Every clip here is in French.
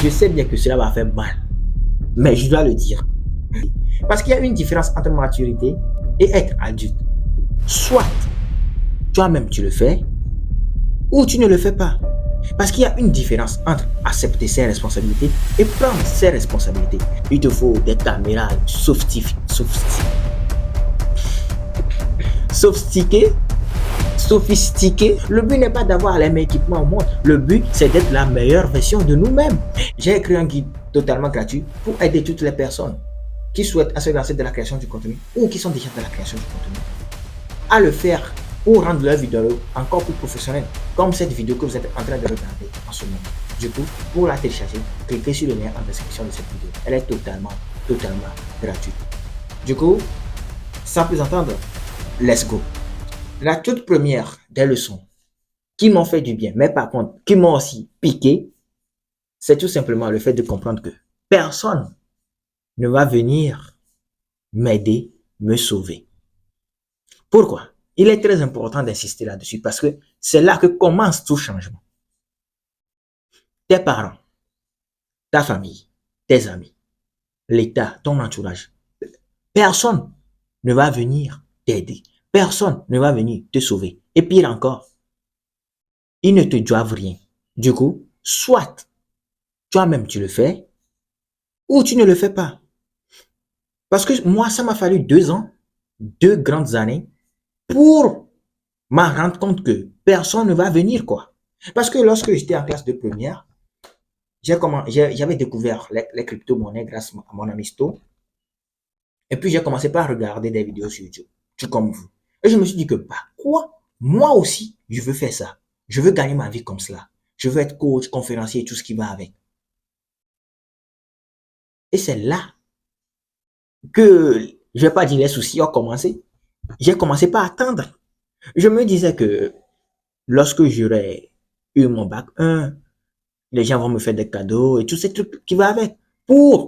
Je sais bien que cela va faire mal, mais je dois le dire. Parce qu'il y a une différence entre maturité et être adulte. Soit toi-même tu le fais, ou tu ne le fais pas. Parce qu'il y a une différence entre accepter ses responsabilités et prendre ses responsabilités. Il te faut des caméras sophistiquées. Le but n'est pas d'avoir les meilleurs équipements au monde. Le but, c'est d'être la meilleure version de nous-mêmes. J'ai écrit un guide totalement gratuit pour aider toutes les personnes qui souhaitent se lancer de la création du contenu ou qui sont déjà dans la création du contenu à le faire pour rendre leur vidéo encore plus professionnelle, comme cette vidéo que vous êtes en train de regarder en ce moment. Du coup, pour la télécharger, cliquez sur le lien en description de cette vidéo. Elle est totalement gratuite. Du coup, sans plus attendre, let's go. La toute première des leçons qui m'ont fait du bien, mais par contre, qui m'ont aussi piqué, c'est tout simplement le fait de comprendre que personne ne va venir m'aider, me sauver. Pourquoi? Il est très important d'insister là-dessus parce que c'est là que commence tout changement. Tes parents, ta famille, tes amis, l'État, ton entourage, personne ne va venir t'aider. Personne ne va venir te sauver. Et pire encore, ils ne te doivent rien. Du coup, soit toi-même tu le fais ou tu ne le fais pas. Parce que moi, ça m'a fallu 2 ans, 2 grandes années pour m'en rendre compte que personne ne va venir, quoi. Parce que lorsque j'étais en classe de première, j'avais découvert les crypto-monnaies grâce à mon ami Sto. Et puis, j'ai commencé par regarder des vidéos sur YouTube, tout comme vous. Et je me suis dit que, bah, quoi? Moi aussi, je veux faire ça. Je veux gagner ma vie comme cela. Je veux être coach, conférencier et tout ce qui va avec. Et c'est là que, je vais pas dire les soucis ont commencé. J'ai commencé par attendre. Je me disais que lorsque j'aurais eu mon bac 1, les gens vont me faire des cadeaux et tous ces trucs qui vont avec.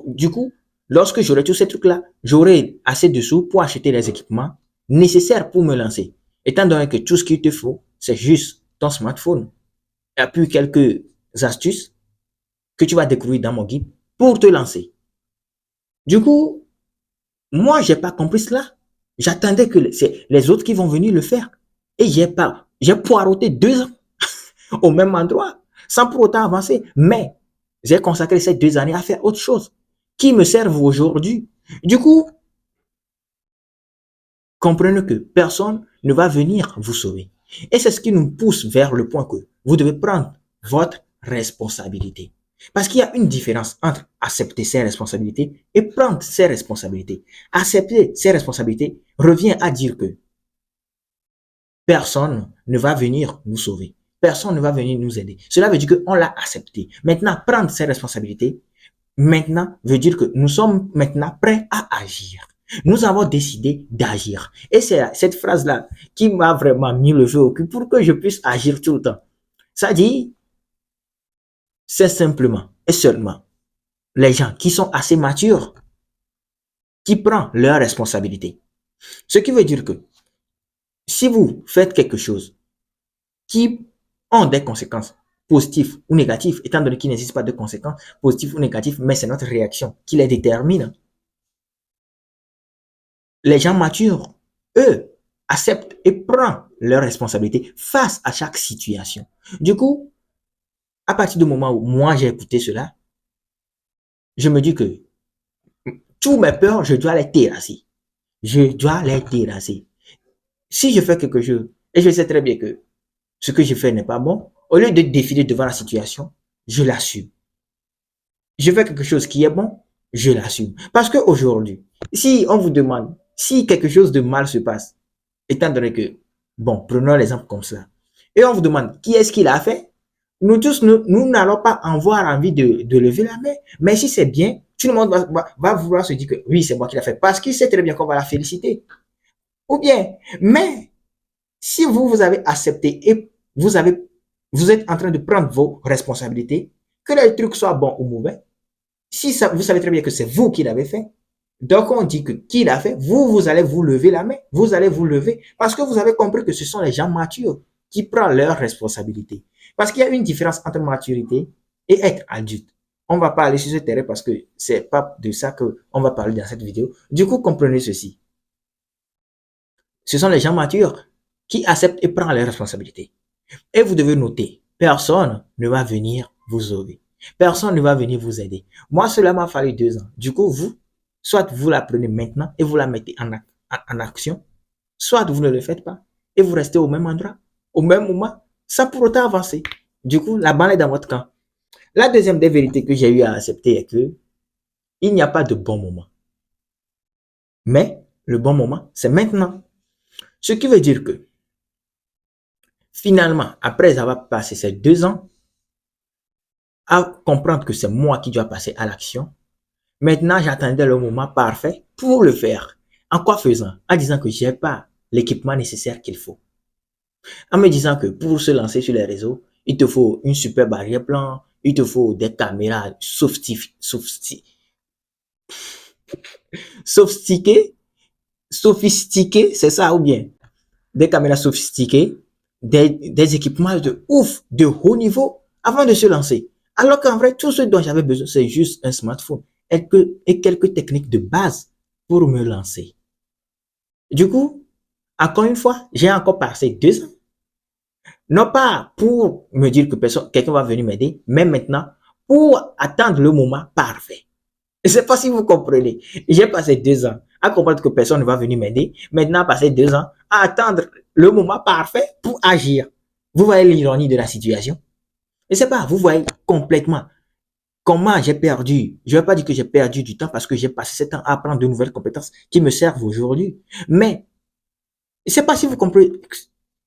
Du coup, lorsque j'aurai tous ces trucs-là, j'aurai assez de sous pour acheter les équipements nécessaires pour me lancer. Étant donné que tout ce qu'il te faut, c'est juste ton smartphone. Et puis quelques astuces que tu vas découvrir dans mon guide pour te lancer. Du coup, moi, j'ai pas compris cela. J'attendais que c'est les autres qui vont venir le faire. Et j'ai poireauté 2 ans au même endroit, sans pour autant avancer. Mais j'ai consacré ces 2 années à faire autre chose qui me servent aujourd'hui. Du coup, comprenez que personne ne va venir vous sauver. Et c'est ce qui nous pousse vers le point que vous devez prendre votre responsabilité. Parce qu'il y a une différence entre accepter ses responsabilités et prendre ses responsabilités. Accepter ses responsabilités revient à dire que personne ne va venir nous sauver. Personne ne va venir nous aider. Cela veut dire qu'on l'a accepté. Maintenant, prendre ses responsabilités, maintenant, veut dire que nous sommes maintenant prêts à agir. Nous avons décidé d'agir. Et c'est cette phrase-là qui m'a vraiment mis le feu au cul pour que je puisse agir tout le temps. Ça dit, c'est simplement et seulement les gens qui sont assez matures qui prennent leurs responsabilités. Ce qui veut dire que si vous faites quelque chose qui ont des conséquences positives ou négatives, étant donné qu'il n'existe pas de conséquences positives ou négatives, mais c'est notre réaction qui les détermine. Les gens matures, eux, acceptent et prennent leurs responsabilités face à chaque situation. Du coup, à partir du moment où moi j'ai écouté cela, je me dis que tous mes peurs, je dois les terrasser. Je dois les terrasser. Si je fais quelque chose, et je sais très bien que ce que je fais n'est pas bon, au lieu de défiler devant la situation, je l'assume. Je fais quelque chose qui est bon, je l'assume. Parce qu'aujourd'hui, si on vous demande, si quelque chose de mal se passe, étant donné que, bon, prenons l'exemple comme ça, et on vous demande qui est-ce qui l'a fait, nous tous, nous n'allons pas avoir envie de lever la main. Mais si c'est bien, tout le monde va vouloir se dire que oui, c'est moi qui l'a fait, parce qu'il sait très bien qu'on va la féliciter. Ou bien, mais si vous avez accepté et vous êtes en train de prendre vos responsabilités, que le truc soit bon ou mauvais, si ça, vous savez très bien que c'est vous qui l'avez fait, donc on dit que qui l'a fait, vous allez vous lever la main, vous allez vous lever, parce que vous avez compris que ce sont les gens matures qui prennent leurs responsabilités. Parce qu'il y a une différence entre maturité et être adulte. On va pas aller sur ce terrain parce que c'est pas de ça que on va parler dans cette vidéo. Du coup, comprenez ceci. Ce sont les gens matures qui acceptent et prennent leurs responsabilités. Et vous devez noter, personne ne va venir vous sauver. Personne ne va venir vous aider. Moi, cela m'a fallu 2 ans. Du coup, vous, soit vous la prenez maintenant et vous la mettez en action, soit vous ne le faites pas et vous restez au même endroit, au même moment, sans pour autant avancer. Du coup, la balle est dans votre camp. La deuxième des vérités que j'ai eu à accepter est que il n'y a pas de bon moment. Mais le bon moment, c'est maintenant. Ce qui veut dire que finalement, après avoir passé ces 2 ans à comprendre que c'est moi qui dois passer à l'action, maintenant j'attendais le moment parfait pour le faire. En quoi faisant? En disant que j'ai pas l'équipement nécessaire qu'il faut. En me disant que pour se lancer sur les réseaux, il te faut une super barrière plan, il te faut des caméras sophistiquées, c'est ça ou bien? Des caméras sophistiquées, des équipements de ouf, de haut niveau, avant de se lancer. Alors qu'en vrai, tout ce dont j'avais besoin, c'est juste un smartphone et quelques techniques de base pour me lancer. Du coup, encore une fois, j'ai encore passé 2 ans. Non pas pour me dire que quelqu'un va venir m'aider, mais maintenant pour attendre le moment parfait. Je ne sais pas si vous comprenez. J'ai passé 2 ans à comprendre que personne ne va venir m'aider. Maintenant, passer 2 ans à attendre le moment parfait pour agir. Vous voyez l'ironie de la situation? Je ne sais pas, vous voyez complètement comment j'ai perdu. Je ne vais pas dire que j'ai perdu du temps parce que j'ai passé 7 ans à apprendre de nouvelles compétences qui me servent aujourd'hui. Mais, je ne sais pas si vous comprenez.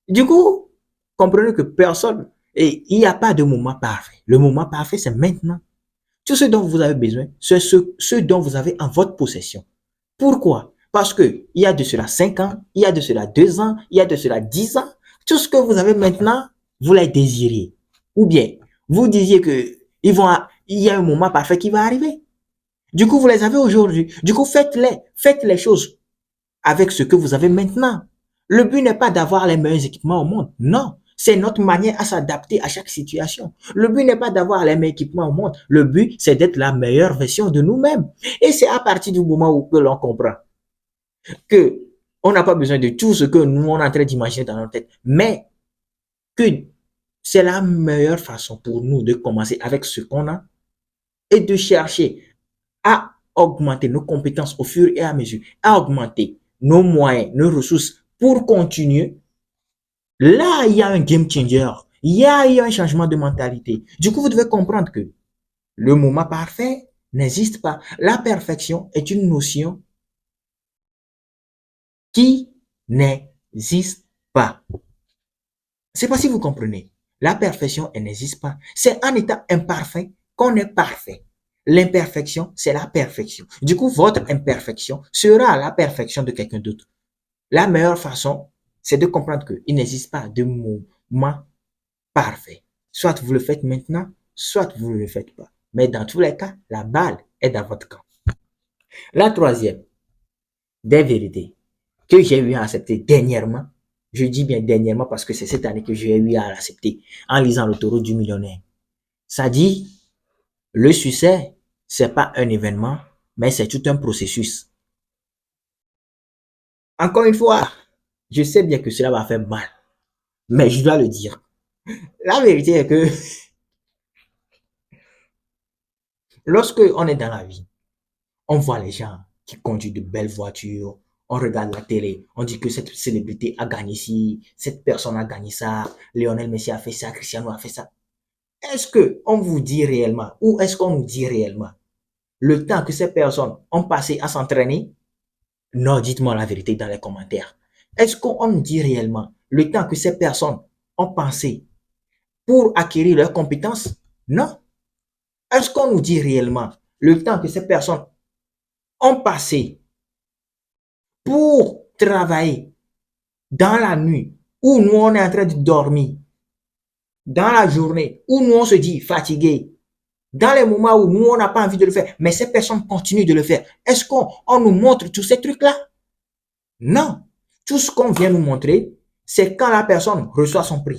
Du coup, comprenez que personne, et il n'y a pas de moment parfait. Le moment parfait, c'est maintenant. Tout ce dont vous avez besoin, c'est ce dont vous avez en votre possession. Pourquoi? Parce que il y a de cela 5 ans, il y a de cela 2 ans, il y a de cela 10 ans. Tout ce que vous avez maintenant, vous les désirez. Ou bien, vous disiez que il y a un moment parfait qui va arriver. Du coup, vous les avez aujourd'hui. Du coup, faites les choses avec ce que vous avez maintenant. Le but n'est pas d'avoir les meilleurs équipements au monde. Non. C'est notre manière à s'adapter à chaque situation. Le but n'est pas d'avoir les meilleurs équipements au monde. Le but, c'est d'être la meilleure version de nous-mêmes. Et c'est à partir du moment où l'on comprend que on n'a pas besoin de tout ce que nous, on est en train d'imaginer dans notre tête, mais que c'est la meilleure façon pour nous de commencer avec ce qu'on a et de chercher à augmenter nos compétences au fur et à mesure, à augmenter nos moyens, nos ressources pour continuer. Là, il y a un game changer. Il y a un changement de mentalité. Du coup, vous devez comprendre que le moment parfait n'existe pas. La perfection est une notion qui n'existe pas. Je ne sais pas si vous comprenez. La perfection, elle n'existe pas. C'est en état imparfait qu'on est parfait. L'imperfection, c'est la perfection. Du coup, votre imperfection sera la perfection de quelqu'un d'autre. La meilleure façon, c'est de comprendre qu'il n'existe pas de moment parfait. Soit vous le faites maintenant, soit vous ne le faites pas. Mais dans tous les cas, la balle est dans votre camp. La troisième des vérités que j'ai eu à accepter dernièrement, je dis bien dernièrement parce que c'est cette année que j'ai eu à l'accepter en lisant l'autoroute du millionnaire. Ça dit, le succès, c'est pas un événement, mais c'est tout un processus. Encore une fois, je sais bien que cela va faire mal, mais je dois le dire. La vérité est que lorsque on est dans la vie, on voit les gens qui conduisent de belles voitures, on regarde la télé, on dit que cette célébrité a gagné ci, cette personne a gagné ça, Lionel Messi a fait ça, Cristiano a fait ça. Est-ce que on vous dit réellement, ou est-ce qu'on nous dit réellement, le temps que ces personnes ont passé à s'entraîner? Non, dites-moi la vérité dans les commentaires. Est-ce qu'on nous dit réellement le temps que ces personnes ont passé pour acquérir leurs compétences? Non. Est-ce qu'on nous dit réellement le temps que ces personnes ont passé pour travailler dans la nuit où nous on est en train de dormir, dans la journée où nous on se dit fatigué, dans les moments où nous on n'a pas envie de le faire, mais ces personnes continuent de le faire? Est-ce qu'on nous montre tous ces trucs-là? Non. Tout ce qu'on vient nous montrer, c'est quand la personne reçoit son prix.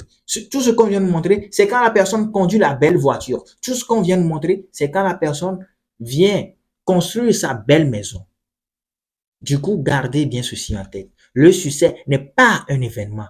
Tout ce qu'on vient de montrer, c'est quand la personne conduit la belle voiture. Tout ce qu'on vient de montrer, c'est quand la personne vient construire sa belle maison. Du coup, gardez bien ceci en tête. Le succès n'est pas un événement,